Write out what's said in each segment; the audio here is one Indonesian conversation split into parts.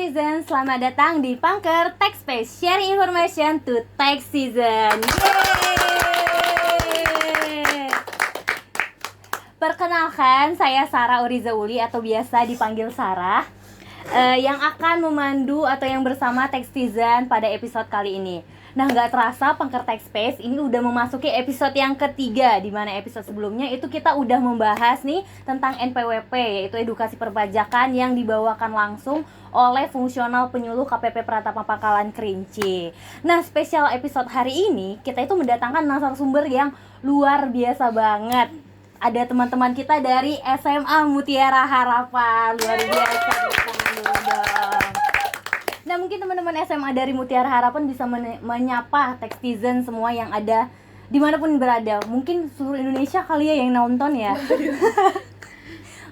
Citizen, selamat datang di Pangker Tech Space, sharing information to Tech Season. Yeay! Perkenalkan, saya Sarah Uriza Uli atau biasa dipanggil Sarah, yang akan memandu atau yang bersama Tech Season pada episode kali ini. Nah, nggak terasa Pangker Tech Space ini udah memasuki episode yang ketiga, di mana episode sebelumnya itu kita udah membahas nih tentang NPWP, yaitu edukasi perpajakan yang dibawakan langsung oleh fungsional penyuluh KPP Pratama Pangkalan Kerinci. Nah, spesial episode hari ini kita itu mendatangkan narasumber yang luar biasa banget. Ada teman-teman kita dari SMA Mutiara Harapan, luar biasa. Nah, mungkin teman-teman SMA dari Mutiara Harapan bisa menyapa Techtizen semua yang ada dimanapun berada. Mungkin seluruh Indonesia kali ya yang nonton ya.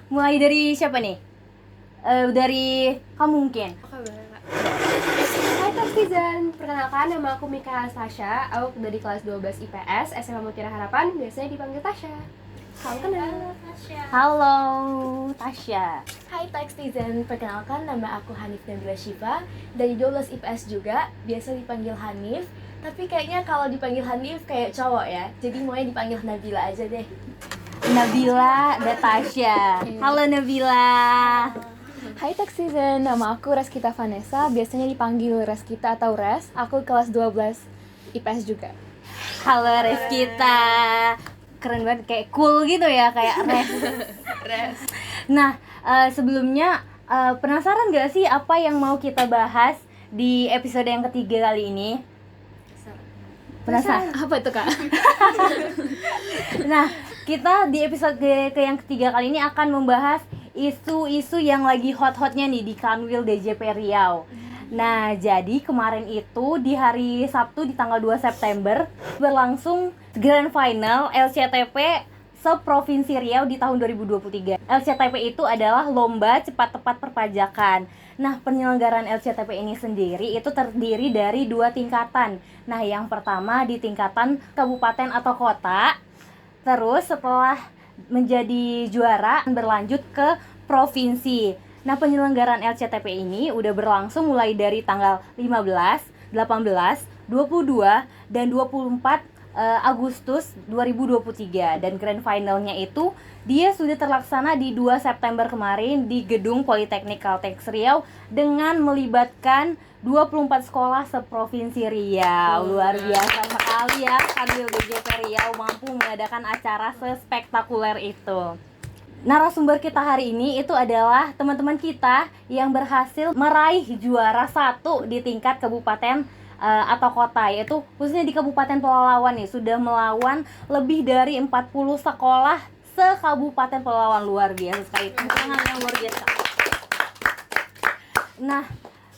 Mulai dari siapa nih? Dari kamu mungkin. Oke, boleh, Kak. Hai Techtizen, perkenalkan nama aku Mika Tasya. Aku dari kelas 12 IPS SMA Mutiara Harapan, biasanya dipanggil Tasya. Salam kenal. Halo, Tasya. Hai Techtizen, perkenalkan nama aku Hanif Nabila Syifa dari 12 IPS juga, biasa dipanggil Hanif. Tapi kayaknya kalau dipanggil Hanif kayak cowok ya, jadi maunya dipanggil Nabila aja deh. Nabila dan Tasya. Halo Nabila. Hai Techtizen, nama aku Reskita Vanessa, biasanya dipanggil Reskita atau Res. Aku kelas 12 IPS juga. Halo Reskita. Keren banget, kayak cool gitu ya, kayak Res. Nah, sebelumnya penasaran gak sih apa yang mau kita bahas di episode yang ketiga kali ini? Penasaran? Apa itu, Kak? Nah, kita di episode yang ketiga kali ini akan membahas isu-isu yang lagi hot-hotnya nih di Kanwil DJP Riau. Nah, jadi kemarin itu di hari Sabtu di tanggal 2 September berlangsung Grand Final LCTP se-Provinsi Riau di tahun 2023. LCTP itu adalah Lomba Cepat Tepat Perpajakan. Nah, penyelenggaraan LCTP ini sendiri itu terdiri dari 2 tingkatan. Nah, yang pertama di tingkatan kabupaten atau kota. Terus setelah menjadi juara berlanjut ke provinsi. Nah, penyelenggaraan LCTP ini udah berlangsung mulai dari tanggal 15, 18, 22, dan 24 Agustus 2023. Dan grand finalnya itu dia sudah terlaksana di 2 September kemarin di Gedung Politeknik Kalteks Riau dengan melibatkan 24 sekolah seprovinsi Riau. Luar biasa sekali ya, Kanwil DJP Riau mampu mengadakan acara sespektakuler itu. Narasumber kita hari ini itu adalah teman-teman kita yang berhasil meraih juara 1 di tingkat kabupaten atau kota, yaitu khususnya di Kabupaten Pelalawan nih, sudah melawan lebih dari 40 sekolah se-Kabupaten Pelalawan. Luar biasa sekali, tantangan yang luar biasa. Nah,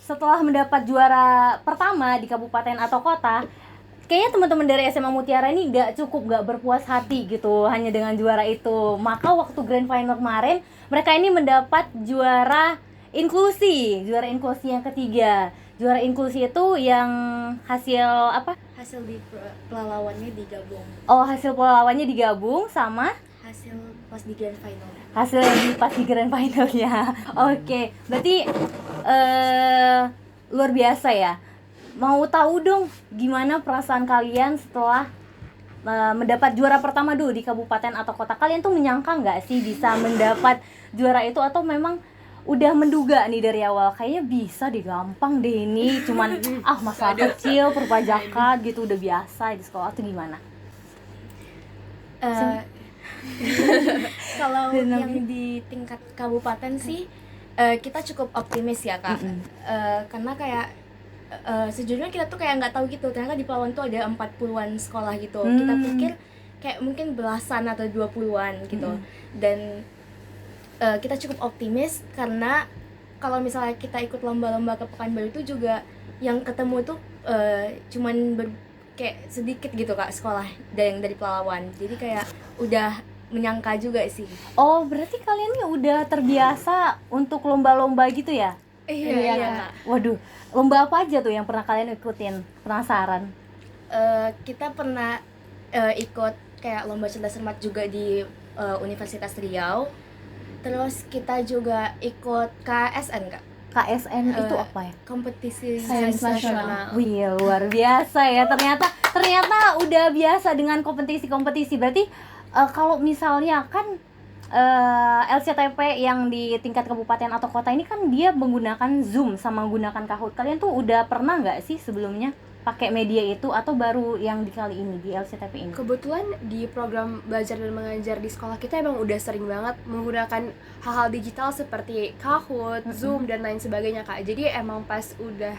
setelah mendapat juara pertama di kabupaten atau kota, kayaknya teman-teman dari SMA Mutiara ini gak berpuas hati gitu hanya dengan juara itu. Maka waktu grand final kemarin mereka ini mendapat juara inklusi yang ketiga. Juara inklusi itu yang hasil apa? Hasil di pelalawannya digabung, Oh, hasil pelalawannya digabung sama hasil pas di grand final. hasil yang pas di grand finalnya. Oke, berarti luar biasa ya. Mau tahu dong gimana perasaan kalian setelah mendapat juara pertama dulu di kabupaten atau kota. Kalian tuh menyangka nggak sih bisa mendapat juara itu, atau memang udah menduga nih dari awal kayaknya bisa deh, gampang deh ini, cuman masalah kecil perpajakan gitu udah biasa di sekolah, tuh gimana? Kalau yang di tingkat kabupaten sih kita cukup optimis ya Kak. Karena kayak sejujurnya kita tuh kayak nggak tahu gitu, ternyata di Pelalawan tuh ada 40-an sekolah gitu. Kita pikir kayak mungkin belasan atau 20-an gitu. Dan kita cukup optimis karena kalau misalnya kita ikut lomba-lomba ke Pekanbaru itu juga yang ketemu tuh cuman kayak sedikit gitu Kak sekolah dari Pelalawan. Jadi kayak udah menyangka juga sih. Oh, berarti kalian nih udah terbiasa untuk lomba-lomba gitu ya? Iya. Waduh, lomba apa aja tuh yang pernah kalian ikutin? Penasaran. Kita pernah ikut kayak lomba cerdas cermat juga di Universitas Riau. Terus kita juga ikut KSN Kak. KSN itu Eh, apa ya? kompetisi Sains sains nasional. nasional. Wih, luar biasa ya. Ternyata udah biasa dengan kompetisi-kompetisi. Berarti kalau misalnya kan LCTP yang di tingkat kabupaten atau kota ini kan dia menggunakan Zoom sama menggunakan Kahoot. Kalian tuh udah pernah nggak sih sebelumnya pakai media itu atau baru yang di kali ini di LCTP ini? Kebetulan di program belajar dan mengajar di sekolah kita emang udah sering banget menggunakan hal-hal digital seperti Kahoot, Zoom, dan lain sebagainya, Kak. Jadi emang pas udah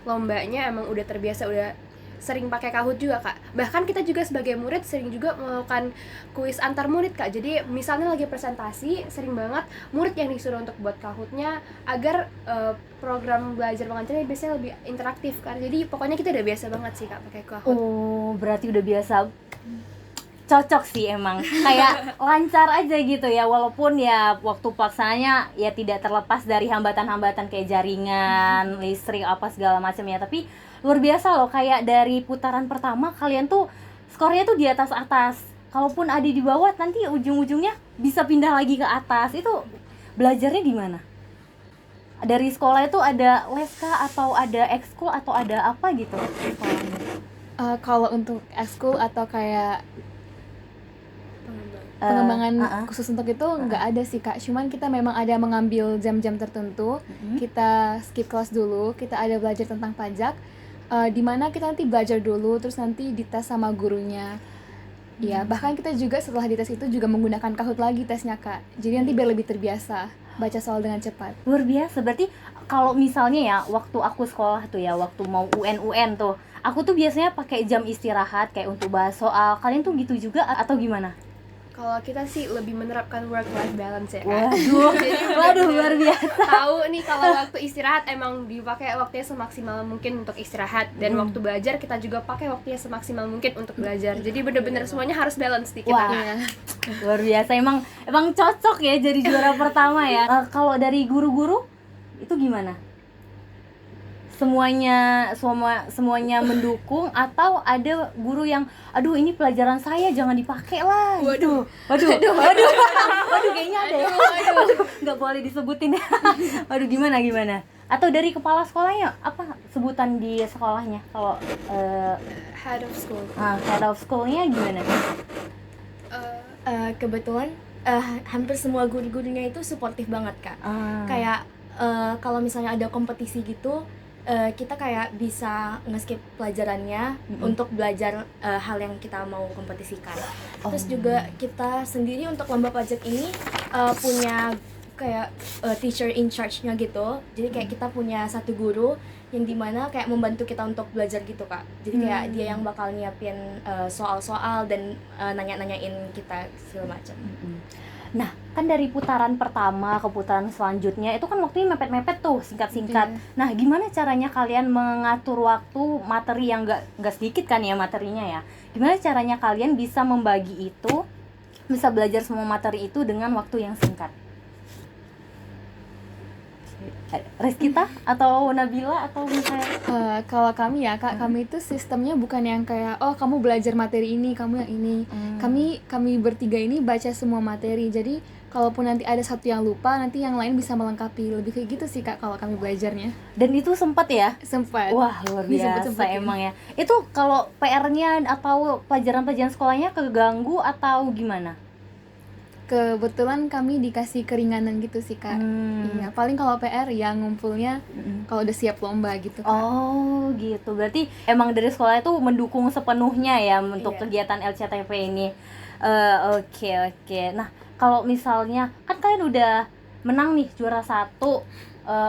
lombanya emang udah terbiasa, udah sering pakai Kahoot juga, Kak. Bahkan kita juga sebagai murid sering juga melakukan kuis antar murid, Kak. Jadi misalnya lagi presentasi, sering banget murid yang disuruh untuk buat Kahoot-nya agar program belajar mengajarnya biasanya lebih interaktif, kan. Jadi pokoknya kita udah biasa banget sih, Kak, pakai Kahoot. Oh, berarti udah biasa. Cocok sih emang. Kayak lancar aja gitu ya, walaupun ya waktu pelaksanaannya ya tidak terlepas dari hambatan-hambatan kayak jaringan, listrik apa segala macam ya. Tapi luar biasa loh, kayak dari putaran pertama kalian tuh skornya tuh di atas-atas. Kalaupun ada di bawah nanti ujung-ujungnya bisa pindah lagi ke atas. Itu belajarnya gimana? Dari sekolah itu ada les kah atau ada ekskul atau ada apa gitu sekolahnya? Kalau untuk ekskul atau kayak Pengembang. pengembangan Uh-uh. khusus untuk itu nggak ada sih, Kak. Cuman kita memang ada mengambil jam-jam tertentu. Kita skip kelas dulu, kita ada belajar tentang pajak, di mana kita nanti belajar dulu, terus nanti dites sama gurunya. Ya, bahkan kita juga setelah dites itu juga menggunakan Kahoot lagi tesnya, Kak. Jadi nanti biar lebih terbiasa baca soal dengan cepat. Luar biasa. Berarti kalau misalnya ya waktu aku sekolah tuh ya, waktu mau UN tuh, aku tuh biasanya pakai jam istirahat kayak untuk bahas soal. Kalian tuh gitu juga atau gimana? Kalau kita sih lebih menerapkan work-life balance ya, Kak. Waduh, waduh luar biasa. Tahu nih kalau waktu istirahat emang dipakai waktunya semaksimal mungkin untuk istirahat, dan waktu belajar kita juga pakai waktunya semaksimal mungkin untuk belajar. Jadi bener-bener semuanya harus balance di kita. Wah. Kak. Luar biasa, emang cocok ya jadi juara pertama ya. Kalau dari guru-guru itu gimana? Semuanya mendukung atau ada guru yang aduh ini pelajaran saya jangan dipakai lah gitu. Waduh kayaknya ada ya. Nggak boleh disebutin ya. Waduh gimana atau dari kepala sekolahnya apa sebutan di sekolahnya kalau Head of school. head of school-nya gimana? Kebetulan hampir semua guru-gurunya itu suportif banget, Kak. Ah. Kayak kalau misalnya ada kompetisi gitu, kita kayak bisa nge-skip pelajarannya untuk belajar hal yang kita mau kompetisikan. Terus juga kita sendiri untuk lomba pajak ini punya kayak teacher in charge-nya gitu. Jadi kayak kita punya satu guru yang dimana kayak membantu kita untuk belajar gitu, Kak. Jadi kayak dia yang bakal nyiapin soal-soal dan nanya-nanyain kita segala macam. Nah, kan dari putaran pertama ke putaran selanjutnya itu kan waktunya mepet-mepet tuh, singkat-singkat. Nah, gimana caranya kalian mengatur waktu materi yang nggak sedikit kan ya materinya ya? Gimana caranya kalian bisa membagi itu, bisa belajar semua materi itu dengan waktu yang singkat? Rizkita atau Nabila atau misalnya? Kalau kami ya, Kak, kami itu sistemnya bukan yang kayak oh kamu belajar materi ini, kamu yang ini. Kami bertiga ini baca semua materi. Jadi kalaupun nanti ada satu yang lupa, nanti yang lain bisa melengkapi. Lebih kayak gitu sih, Kak, kalau kami belajarnya. Dan itu sempat ya? Sempat. Wah, luar biasa Disempet-sempetin. emang ya. Itu kalau PR-nya atau pelajaran-pelajaran sekolahnya keganggu atau gimana? Kebetulan kami dikasih keringanan gitu sih, Kak. Iya, paling kalau PR ya ngumpulnya kalau udah siap lomba gitu, Kak. Oh gitu, berarti emang dari sekolah itu mendukung sepenuhnya ya untuk kegiatan LCTP ini. Oke. Nah kalau misalnya kan kalian udah menang nih juara 1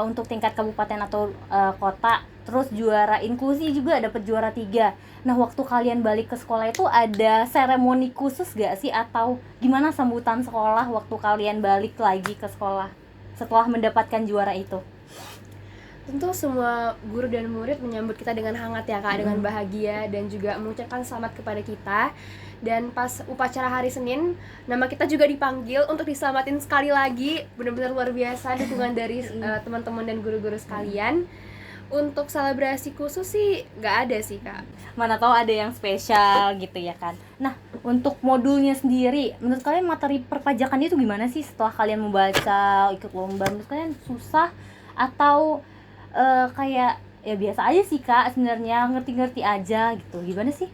untuk tingkat kabupaten atau kota, terus juara inklusi juga dapat juara 3. Nah waktu kalian balik ke sekolah itu ada seremoni khusus gak sih atau gimana sambutan sekolah waktu kalian balik lagi ke sekolah setelah mendapatkan juara itu? Tentu semua guru dan murid menyambut kita dengan hangat ya, Kak, dengan bahagia dan juga mengucapkan selamat kepada kita. Dan pas upacara hari Senin, nama kita juga dipanggil untuk diselamatin sekali lagi. Benar-benar luar biasa dukungan dari teman-teman dan guru-guru sekalian. Untuk selebrasi khusus sih nggak ada sih, Kak. Mana tahu ada yang spesial gitu ya kan. Nah untuk modulnya sendiri, menurut kalian materi perpajakan itu gimana sih setelah kalian membaca ikut lomba? Menurut kalian susah atau kayak ya biasa aja sih Kak sebenarnya, ngerti-ngerti aja gitu, gimana sih?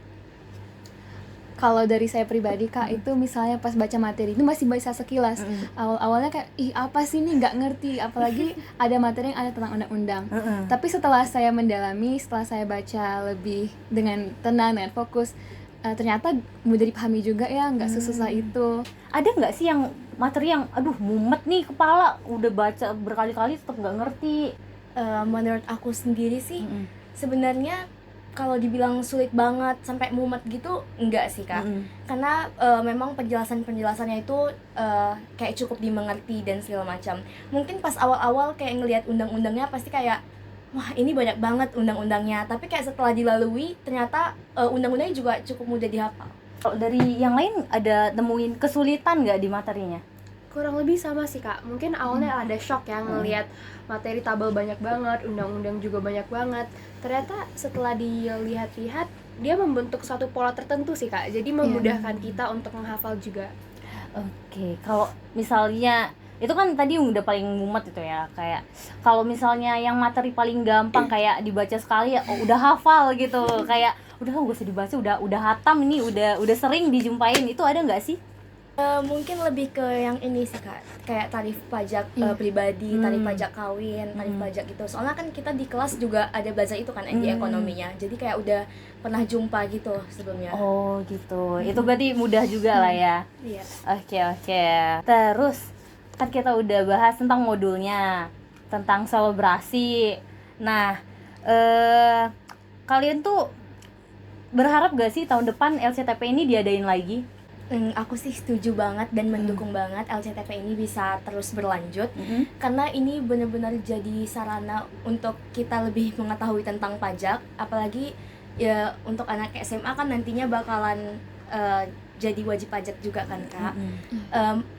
Kalau dari saya pribadi Kak, itu misalnya pas baca materi itu masih bisa sekilas. Awal-awalnya kayak ih apa sih ini, nggak ngerti, apalagi ada materi yang ada tentang undang-undang. Tapi setelah saya mendalami, setelah saya baca lebih dengan tenang dan fokus, ternyata mudah dipahami juga ya, nggak sesusah itu. Ada nggak sih yang materi yang aduh mumet nih kepala, udah baca berkali-kali tetap nggak ngerti? Menurut aku sendiri sih sebenarnya kalau dibilang sulit banget sampai mumet gitu enggak sih Kak. Karena memang penjelasannya itu kayak cukup dimengerti dan segala macam. Mungkin pas awal-awal kayak ngelihat undang-undangnya pasti kayak wah ini banyak banget undang-undangnya, tapi kayak setelah dilalui ternyata undang-undangnya juga cukup mudah dihafal. Kalau dari yang lain ada nemuin kesulitan nggak di materinya? Kurang lebih sama sih Kak, mungkin awalnya ada shock ya ngelihat materi tabel banyak banget, undang-undang juga banyak banget. Ternyata setelah dilihat-lihat, dia membentuk satu pola tertentu sih Kak, jadi memudahkan kita untuk menghafal juga. Oke, kalau misalnya itu kan tadi udah paling mumet itu ya, kayak kalau misalnya yang materi paling gampang kayak dibaca sekali ya udah hafal gitu, kayak udah gak usah dibaca, udah hatam ini, udah sering dijumpain, itu ada nggak sih? Mungkin lebih ke yang ini sih Kak, kayak tarif pajak pribadi, tarif pajak kawin, tarif pajak gitu. Soalnya kan kita di kelas juga ada belajar itu kan di ekonominya, jadi kayak udah pernah jumpa gitu sebelumnya. Oh gitu, itu berarti mudah juga lah ya. Iya. Oke. Terus kan kita udah bahas tentang modulnya, tentang selebrasi. Nah, kalian tuh berharap gak sih tahun depan LCTP ini diadain lagi? Aku sih setuju banget dan mendukung banget LCTP ini bisa terus berlanjut, karena ini benar-benar jadi sarana untuk kita lebih mengetahui tentang pajak, apalagi ya untuk anak SMA kan nantinya bakalan jadi wajib pajak juga kan Kak.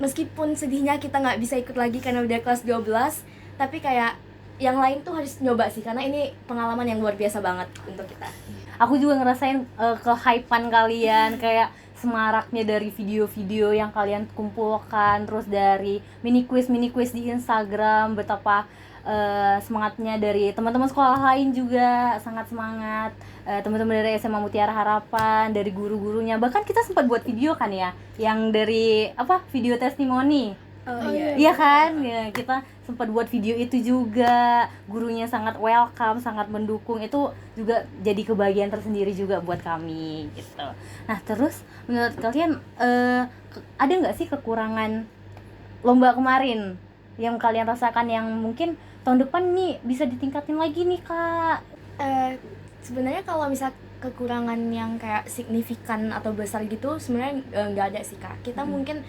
Meskipun sedihnya kita nggak bisa ikut lagi karena udah kelas 12, tapi kayak yang lain tuh harus nyoba sih, karena ini pengalaman yang luar biasa banget untuk kita. Aku juga ngerasain kehypean kalian, kayak semaraknya dari video-video yang kalian kumpulkan, terus dari mini quiz di Instagram, betapa semangatnya dari teman-teman sekolah lain juga sangat semangat, teman-teman dari SMA Mutiara Harapan, dari guru-gurunya, bahkan kita sempat buat video kan ya, yang dari video testimoni. Iya kan, ya, kita sempat buat video itu juga, gurunya sangat welcome, sangat mendukung, itu juga jadi kebahagiaan tersendiri juga buat kami gitu. Nah terus menurut kalian ada nggak sih kekurangan lomba kemarin yang kalian rasakan yang mungkin tahun depan nih bisa ditingkatin lagi nih Kak? Sebenarnya kalau misal kekurangan yang kayak signifikan atau besar gitu sebenarnya nggak ada sih Kak. Kita mungkin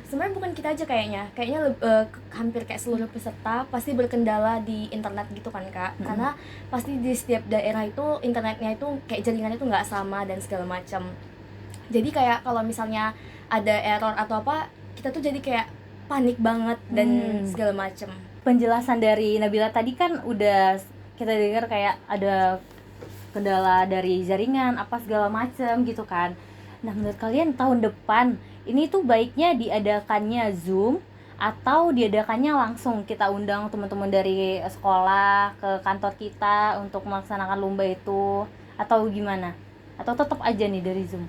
sebenarnya bukan kita aja kayaknya hampir kayak seluruh peserta pasti berkendala di internet gitu kan Kak. Karena pasti di setiap daerah itu internetnya itu kayak jaringannya itu nggak sama dan segala macam. Jadi kayak kalau misalnya ada error atau apa, kita tuh jadi kayak panik banget dan segala macam. Penjelasan dari Nabila tadi kan udah kita dengar kayak ada kendala dari jaringan apa segala macam gitu kan. Nah menurut kalian tahun depan ini tuh baiknya diadakannya Zoom atau diadakannya langsung kita undang teman-teman dari sekolah ke kantor kita untuk melaksanakan lomba itu, atau gimana? Atau tetap aja nih dari Zoom?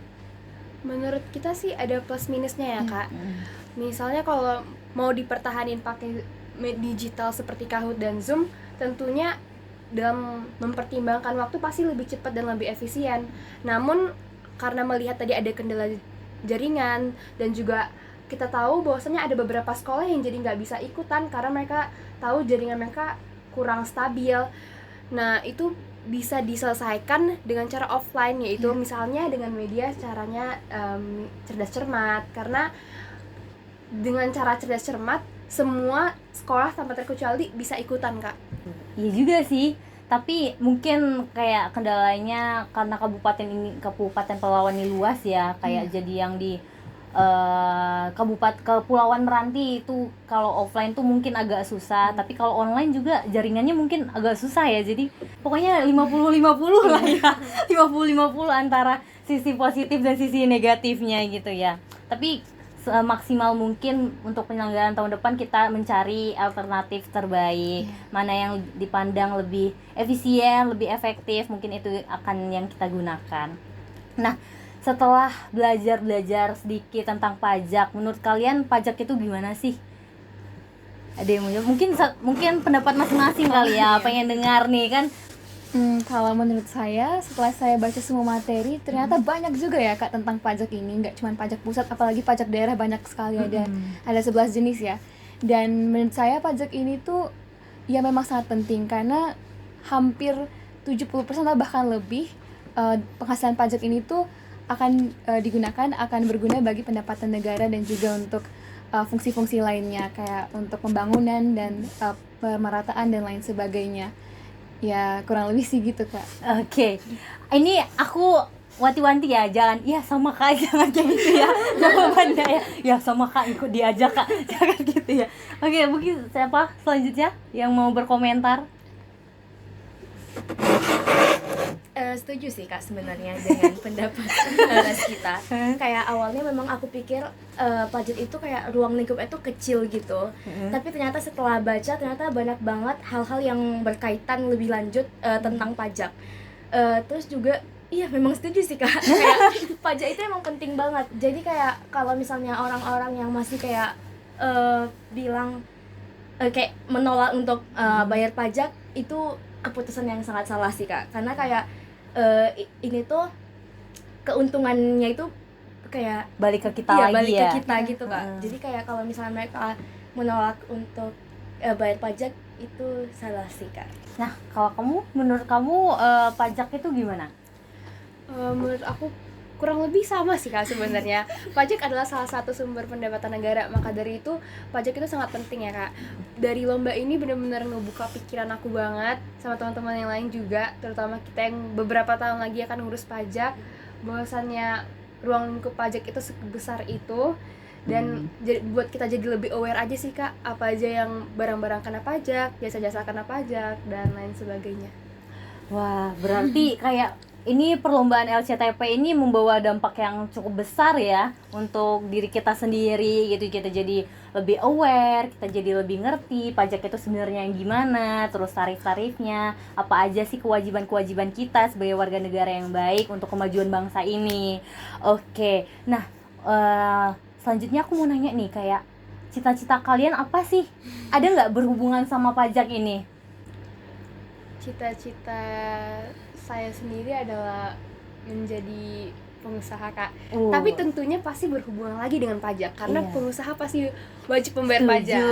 Menurut kita sih ada plus minusnya ya Kak. Misalnya kalau mau dipertahanin pakai digital seperti Kahoot dan Zoom, tentunya dalam mempertimbangkan waktu pasti lebih cepat dan lebih efisien. Namun karena melihat tadi ada kendala jaringan dan juga kita tahu bahwasanya ada beberapa sekolah yang jadi nggak bisa ikutan karena mereka tahu jaringan mereka kurang stabil. Nah itu bisa diselesaikan dengan cara offline, yaitu misalnya dengan media caranya cerdas cermat, karena dengan cara cerdas cermat semua sekolah tanpa terkecuali bisa ikutan Kak. Iya juga sih, tapi mungkin kayak kendalanya karena Kabupaten Pelauan ini luas ya, kayak jadi yang di Kepulauan Meranti itu kalau offline tuh mungkin agak susah, tapi kalau online juga jaringannya mungkin agak susah ya. Jadi pokoknya 50-50 lah ya. 50-50 antara sisi positif dan sisi negatifnya gitu ya. Tapi semaksimal mungkin untuk penyelenggaraan tahun depan kita mencari alternatif terbaik, mana yang dipandang lebih efisien, lebih efektif, mungkin itu akan yang kita gunakan. Nah, setelah belajar sedikit tentang pajak, menurut kalian pajak itu gimana sih? Ada yang mungkin pendapat masing-masing kali ya, pengen dengar nih kan. Kalau menurut saya, setelah saya baca semua materi, ternyata banyak juga ya Kak tentang pajak ini. Nggak cuma pajak pusat, apalagi pajak daerah banyak sekali, ada 11 jenis ya. Dan menurut saya pajak ini tuh ya memang sangat penting, karena hampir 70% atau bahkan lebih penghasilan pajak ini tuh akan akan berguna bagi pendapatan negara dan juga untuk fungsi-fungsi lainnya, kayak untuk pembangunan dan pemerataan dan lain sebagainya. Ya kurang lebih sih gitu Kak. Oke. Ini aku wanti-wanti ya, jangan ya sama Kak, jangan kayak gitu ya jawabannya ya. Ya sama Kak, ikut diajak Kak, jangan gitu ya. Oke, mungkin siapa selanjutnya yang mau berkomentar? Setuju sih Kak sebenarnya dengan pendapat kita. Kayak awalnya memang aku pikir pajak itu kayak ruang lingkupnya itu kecil gitu. Tapi ternyata setelah baca ternyata banyak banget hal-hal yang berkaitan lebih lanjut tentang pajak. Terus juga iya memang setuju sih Kak. Kayak pajak itu emang penting banget. Jadi kayak kalau misalnya orang-orang yang masih kayak bilang kayak menolak untuk bayar pajak, itu keputusan yang sangat salah sih Kak. Karena kayak ini tuh keuntungannya itu kayak Balik ke kita lagi balik ya. ke kita gitu Kak. Jadi kayak kalau misalnya mereka menolak untuk bayar pajak, itu salah sih Kak. Nah, kalau menurut kamu pajak itu gimana? Menurut aku kurang lebih sama sih Kak sebenarnya. Pajak adalah salah satu sumber pendapatan negara, maka dari itu pajak itu sangat penting ya Kak. Dari lomba ini benar-benar ngebuka pikiran aku banget, sama teman-teman yang lain juga, terutama kita yang beberapa tahun lagi akan ngurus pajak, bahwasannya ruang lingkup pajak itu sebesar itu. Dan buat kita jadi lebih aware aja sih Kak, apa aja yang barang-barang kena pajak, jasa-jasa kena pajak, dan lain sebagainya. Wah, berarti kayak ini perlombaan LCTP ini membawa dampak yang cukup besar ya untuk diri kita sendiri gitu. Kita jadi lebih aware, kita jadi lebih ngerti pajak itu sebenarnya yang gimana, terus tarif-tarifnya, apa aja sih kewajiban-kewajiban kita sebagai warga negara yang baik untuk kemajuan bangsa ini. Oke, nah selanjutnya aku mau nanya nih, kayak cita-cita kalian apa sih? Ada nggak berhubungan sama pajak ini? Cita-cita saya sendiri adalah menjadi pengusaha Kak. Tapi tentunya pasti berhubungan lagi dengan pajak, karena pengusaha pasti wajib membayar pajak.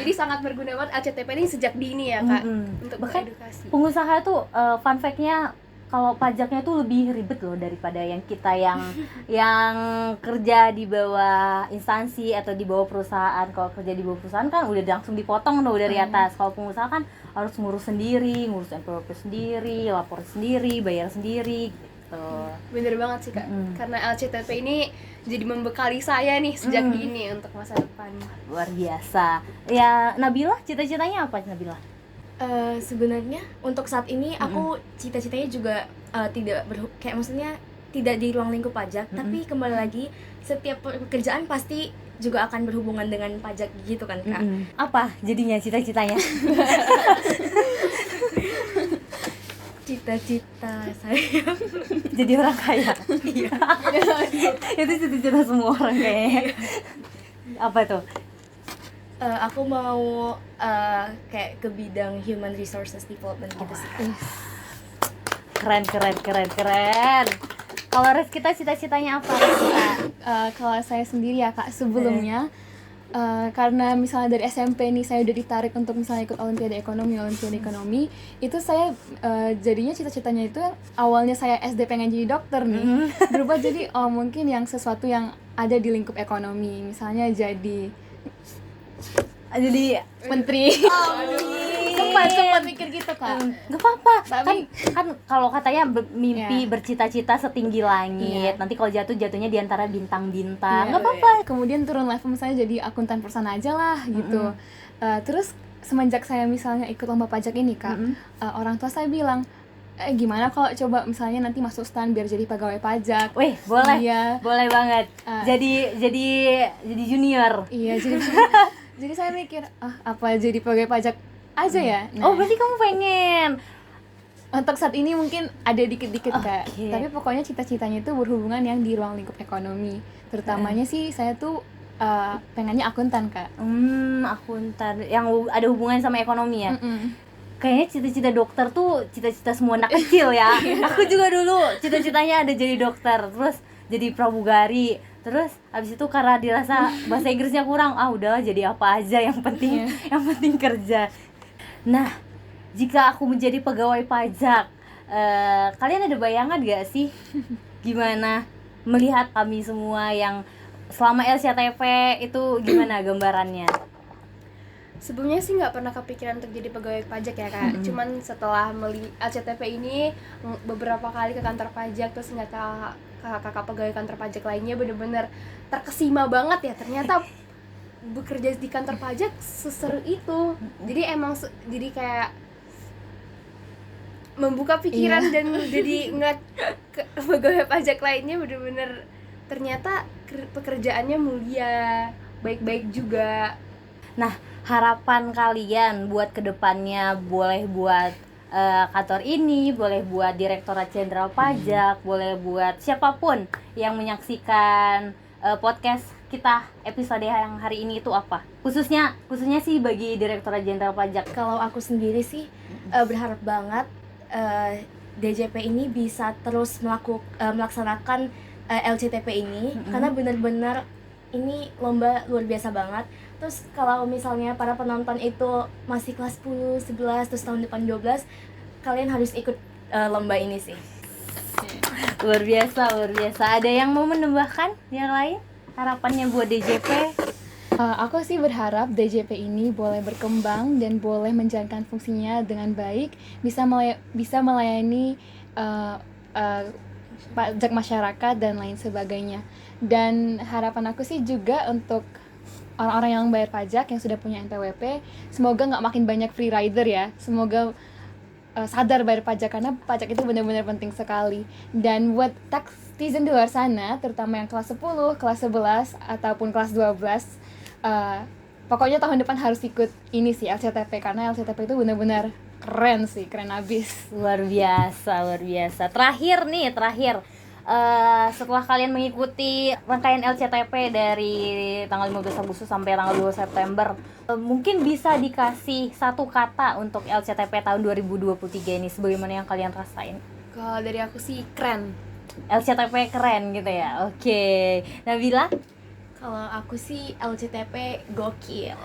Jadi sangat berguna banget LCTP ini sejak dini ya Kak, untuk bahkan mengedukasi. Pengusaha tuh fun fact-nya kalau pajaknya tuh lebih ribet loh daripada yang kita yang kerja di bawah instansi atau di bawah perusahaan. Kalau kerja di bawah perusahaan kan udah langsung dipotong tuh dari atas. Kalau pengusaha kan harus ngurus sendiri, ngurus NPWP sendiri, lapor sendiri, bayar sendiri gitu. Bener banget sih Kak, karena LCTP ini jadi membekali saya nih sejak dini untuk masa depan. Luar biasa. Ya, Nabila, cita-citanya apa Nabila? Sebenarnya untuk saat ini aku cita-citanya juga kayak maksudnya tidak di ruang lingkup pajak, tapi kembali lagi setiap pekerjaan pasti juga akan berhubungan dengan pajak gitu kan Kak. Apa jadinya cita-citanya? Cita-cita saya Jadi orang kaya. Iya. Itu cita-cita semua orang kayaknya. Apa tuh? Aku mau kayak ke bidang human resources development gitu sih Kak. Keren. Kalau kita cita-citanya apa? Kalau saya sendiri ya Kak, sebelumnya karena misalnya dari SMP nih saya udah ditarik untuk misalnya ikut Olimpiade Ekonomi, itu saya jadinya cita-citanya itu yang awalnya saya SD pengen jadi dokter nih, berubah jadi mungkin yang sesuatu yang ada di lingkup ekonomi, misalnya jadi menteri. Sempat mikir gitu Kak. Nggak apa-apa. Tapi Kan kalau katanya mimpi bercita-cita setinggi langit. Nanti kalau jatuhnya di antara bintang-bintang. Nggak apa-apa. Kemudian turun level misalnya jadi akuntan perusahaan aja lah gitu. Terus semenjak saya misalnya ikut lomba pajak ini Kak, orang tua saya bilang, gimana kalau coba misalnya nanti masuk stan biar jadi pegawai pajak. Wih, boleh. Iya. Boleh banget. Jadi junior. Iya, jadi saya mikir, apa jadi pegawai pajak aja ya. Oh, berarti kamu pengen. Untuk saat ini mungkin ada dikit-dikit Kak. Oke. Tapi pokoknya cita-citanya itu berhubungan yang di ruang lingkup ekonomi. Terutamanya sih saya tuh pengennya akuntan Kak. Akuntan yang ada hubungan sama ekonomi ya. Mm-mm. Kayaknya cita-cita dokter tuh cita-cita semua anak kecil ya. Aku juga dulu cita-citanya ada jadi dokter, terus jadi pramugari. Terus abis itu karena dirasa bahasa Inggrisnya kurang, udahlah jadi apa aja yang penting kerja. Nah, jika aku menjadi pegawai pajak, kalian ada bayangan gak sih gimana melihat kami semua yang selama LCTP itu gimana gambarannya? Sebelumnya sih nggak pernah kepikiran untuk jadi pegawai pajak ya Kak. Cuman setelah LCTP ini beberapa kali ke kantor pajak, terus nggak tahu kakak pegawai kantor pajak lainnya bener-bener terkesima banget ya. Ternyata bekerja di kantor pajak seseru itu. Jadi emang jadi kayak membuka pikiran dan jadi ngeliat pegawai pajak lainnya bener-bener ternyata pekerjaannya mulia, baik-baik juga. Nah, harapan kalian buat kedepannya, boleh buat kantor ini, boleh buat Direktorat Jenderal Pajak, boleh buat siapapun yang menyaksikan podcast kita episode yang hari ini itu apa? Khususnya sih bagi Direktorat Jenderal Pajak. Kalau aku sendiri sih berharap banget DJP ini bisa terus melaksanakan LCTP ini, karena benar-benar ini lomba luar biasa banget. Terus kalau misalnya para penonton itu masih kelas 10, 11, terus tahun depan 12, kalian harus ikut lomba ini sih. Luar biasa. Ada yang mau menambahkan yang lain? Harapannya buat DJP? Aku sih berharap DJP ini boleh berkembang dan boleh menjalankan fungsinya dengan baik, bisa melayani pajak masyarakat dan lain sebagainya. Dan harapan aku sih juga untuk orang-orang yang bayar pajak yang sudah punya NPWP, semoga nggak makin banyak free rider ya. Semoga sadar bayar pajak, karena pajak itu benar-benar penting sekali. Dan buat tax citizen di luar sana, terutama yang kelas 10, kelas 11 ataupun kelas 12, pokoknya tahun depan harus ikut ini sih LCTP, karena LCTP itu benar-benar keren sih, keren abis. Luar biasa. Terakhir, setelah kalian mengikuti rangkaian LCTP dari tanggal 15 Agustus sampai tanggal 2 September, mungkin bisa dikasih satu kata untuk LCTP tahun 2023 ini, sebagaimana yang kalian rasain? Kalau dari aku sih keren. LCTP keren gitu ya. Oke. Nabila? Kalau aku sih LCTP gokil.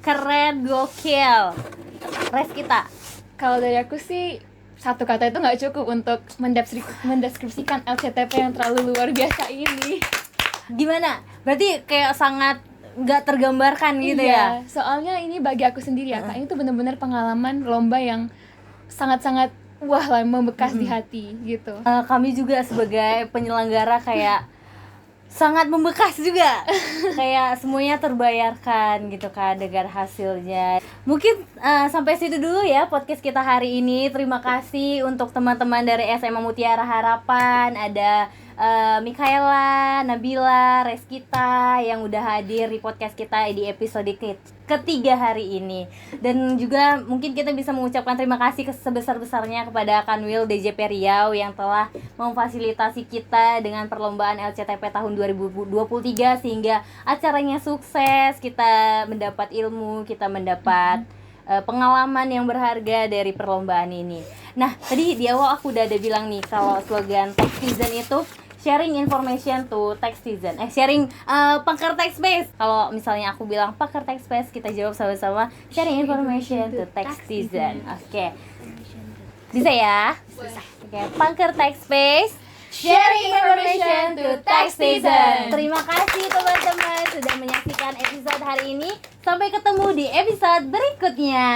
Keren, gokil. Res kita. Kalau dari aku sih satu kata itu nggak cukup untuk mendeskripsikan LCTP yang terlalu luar biasa ini. Gimana? Berarti kayak sangat nggak tergambarkan gitu ya? Soalnya ini bagi aku sendiri ya Kak, ini tuh benar-benar pengalaman lomba yang sangat-sangat membekas di hati gitu. Kami juga sebagai penyelenggara kayak sangat membekas juga. Kayak semuanya terbayarkan gitu kan dengan hasilnya. Mungkin sampai situ dulu ya podcast kita hari ini. Terima kasih untuk teman-teman dari SMA Mutiara Harapan. Ada Mikaela, Nabila, Reskita yang udah hadir di podcast kita di episode ketiga hari ini. Dan juga mungkin kita bisa mengucapkan terima kasih sebesar-besarnya kepada Kanwil DJP Riau yang telah memfasilitasi kita dengan perlombaan LCTP tahun 2023 sehingga acaranya sukses, kita mendapat ilmu, kita mendapat pengalaman yang berharga dari perlombaan ini. Nah, tadi di awal aku udah ada bilang nih kalau slogan Tax Season itu sharing information to tax citizen. Sharing Pakar Tax Base. Kalau misalnya aku bilang Pakar Tax Base, kita jawab sama-sama sharing information to tax citizen. Oke. Bisa ya? Oke, Pakar Tax Base, sharing information to tax citizen. Terima kasih teman-teman sudah menyaksikan episode hari ini. Sampai ketemu di episode berikutnya.